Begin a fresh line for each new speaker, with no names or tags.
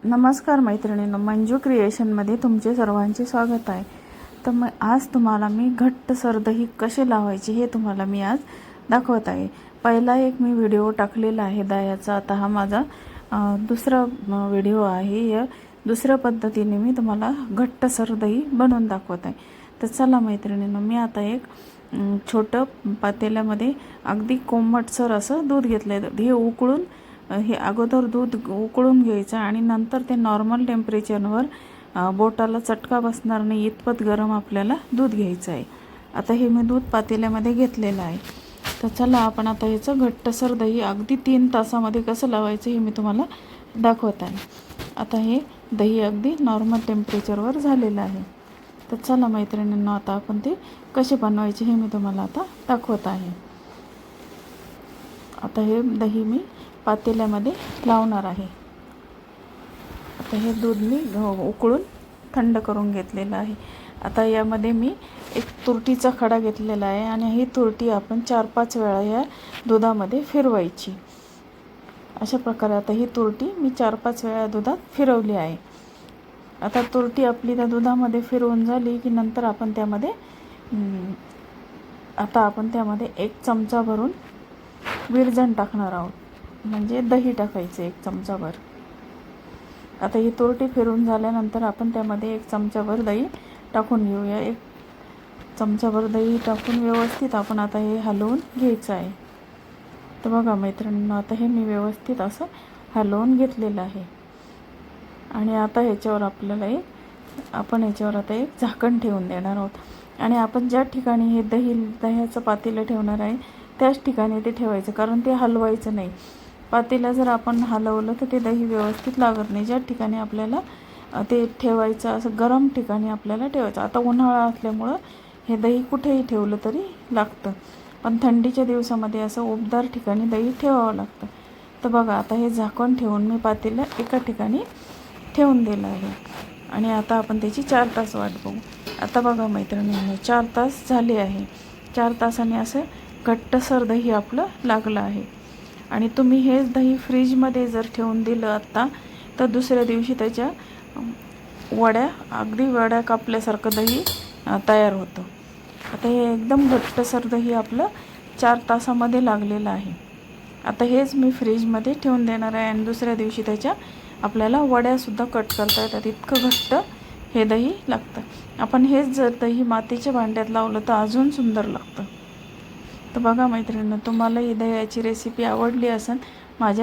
नमस्कार मैत्रिणींनो, मंजू क्रिएशनमध्ये तुमचे सर्वांचे स्वागत आहे। तर मग आज तुम्हाला मी घट्टसर दही कसे लावायचे हे तुम्हाला मी आज दाखवत आहे। पहिला एक मी व्हिडिओ टाकलेला आहे दह्याचा, आता हा माझा दुसरा व्हिडिओ आहे। या दुसऱ्या पद्धतीने मी तुम्हाला घट्टसर दही बनवून दाखवत आहे। तर चला मैत्रिणींनो, मी आता एक छोटं पातेल्यामध्ये अगदी कोमटसर असं दूध घेतलं आहे। हे उकळून हे अगोदर दूध उकळून घ्यायचं आणि नंतर ते नॉर्मल टेम्परेचरवर बोटाला चटका बसणार नाही इतपत गरम आपल्याला दूध घ्यायचं आहे। आता हे मी दूध पातेल्यामध्ये घेतलेलं आहे। तर चला आपण आता याचं घट्टसर दही अगदी 3 तासामध्ये कसं लावायचं हे मी तुम्हाला दाखवत आहे। आता हे दही अगदी नॉर्मल टेम्परेचरवर झालेलं आहे। तर चला मैत्रिणींनो, आता आपण ते कसे बनवायचे हे मी तुम्हाला आता दाखवत आहे। आता हे दही मी पातेल्यामध्ये लावणार आहे। आता हे दूध मी उकळून थंड करून घेतलेलं आहे। आता यामध्ये मी एक तुरटीचा खडा घेतलेला आहे आणि ही तुरटी आपण 4-5 वेळा या दुधामध्ये फिरवायची। अशा प्रकारे आता ही तुरटी मी 4-5 वेळा दुधात फिरवली आहे। आता तुरटी आपली त्या दुधामध्ये फिरवून झाली की नंतर आपण त्यामध्ये एक चमचा भरून विरजण टाकणार आहोत, म्हणजे दही टाकायचं 1 चमचाभर। आता ही तुरटी फिरून झाल्यानंतर आपण त्यामध्ये 1 चमचाभर दही टाकून घेऊया। 1 चमचाभर दही टाकून व्यवस्थित आपण आता हे हलवून घ्यायचं आहे। तर बघा मैत्रिणींनो, आता हे मी व्यवस्थित असं हलवून घेतलेलं आहे आणि आता ह्याच्यावर आपण ह्याच्यावर आता एक झाकण ठेवून देणार आहोत। आणि आपण ज्या ठिकाणी हे दह्याचं पातेलं ठेवणार आहे त्याच ठिकाणी ते ठेवायचं, कारण ते हलवायचं नाही। पातेला जर आपण हलवलं तर ते दही व्यवस्थित लागत नाही। ज्या ठिकाणी आपल्याला ते ठेवायचं असं गरम ठिकाणी आपल्याला ठेवायचं। आता उन्हाळा असल्यामुळं हे दही कुठेही ठेवलं तरी लागतं, पण थंडीच्या दिवसामध्ये असं उबदार ठिकाणी दही ठेवावं लागतं। तर बघा, आता हे झाकण ठेवून मी पातेलं एका ठिकाणी ठेवून दिलं आहे आणि आता आपण त्याची 4 तास वाट बघू। आता बघा मैत्रिणींनो, 4 तास झाले आहे। 4 तासाने असं घट्टसर दही आपलं लागलं आहे। आणि तुम्ही हेच दही फ्रीजमध्ये जर ठेवून दिलं आत्ता, तर दुसऱ्या दिवशी त्याच्या अगदी वड्या कापल्यासारखं दही तयार होतं। आता हे एकदम घट्टसर दही आपलं 4 तासामध्ये लागलेलं आहे। आता हेच मी फ्रीजमध्ये ठेवून देणार आहे आणि दुसऱ्या दिवशी त्याच्या आपल्याला वड्यासुद्धा कट करता येतात, इतकं घट्ट हे दही लागतं। आपण हेच जर दही मातीच्या भांड्यात लावलं तर अजून सुंदर लागतं। तर बघा मैत्रिणींनो, तुम्हाला ही दह्याची रेसिपी आवडली असेल, माझ्या